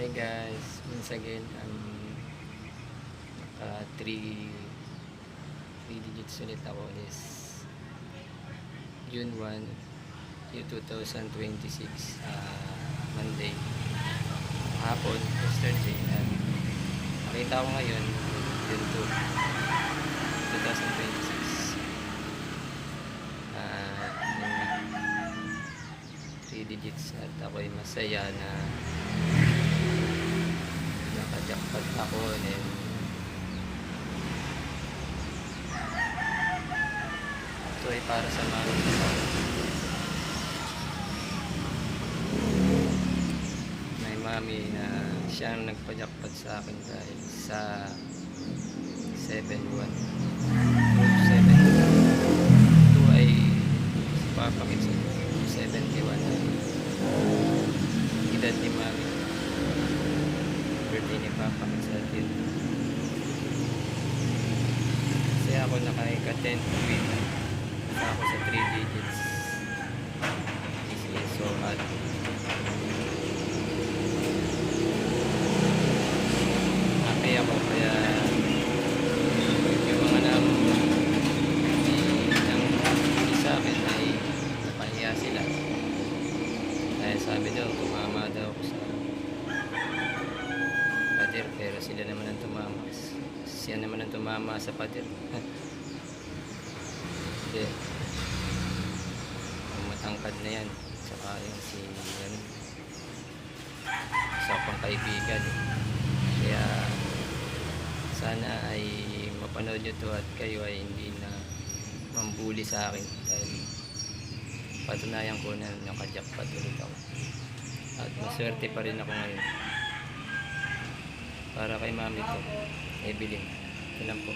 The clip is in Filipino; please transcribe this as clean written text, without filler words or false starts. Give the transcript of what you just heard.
Hi guys, once again, naka 3 digits ulit ako is June 1, year 2026, Monday, hapon, yesterday, at nakita ko ngayon, June 2, 2026, yung 3 digits at ako'y masaya na naka-jackpot ako and ito ay para sa mami ko. May mami na siya ang nagpa-jackpot sa akin dahil sa 7-1 ito ay si Papa Kids 71 edad ni mami, birthday ni Papa Kids at yun kasi ako naka-10 win ako sa 3 digits. This is so hot. Happy ako kaya yung mga nang sa akin ay napahiya sila dahil sabi daw tumama daw ako sa pader pero sila naman ang tumama, siya naman ang tumama sa pader. Hindi, ang matangkad na yan saka yung si yan, isa pang kaibigan, kaya sana ay mapanood nyo to at kayo ay hindi na mambuli sa akin dahil patunayan ko na naka-jackpot ulit ako at maswerte pa rin ako ngayon. Para kay mami to, Evelyn, ito lang po.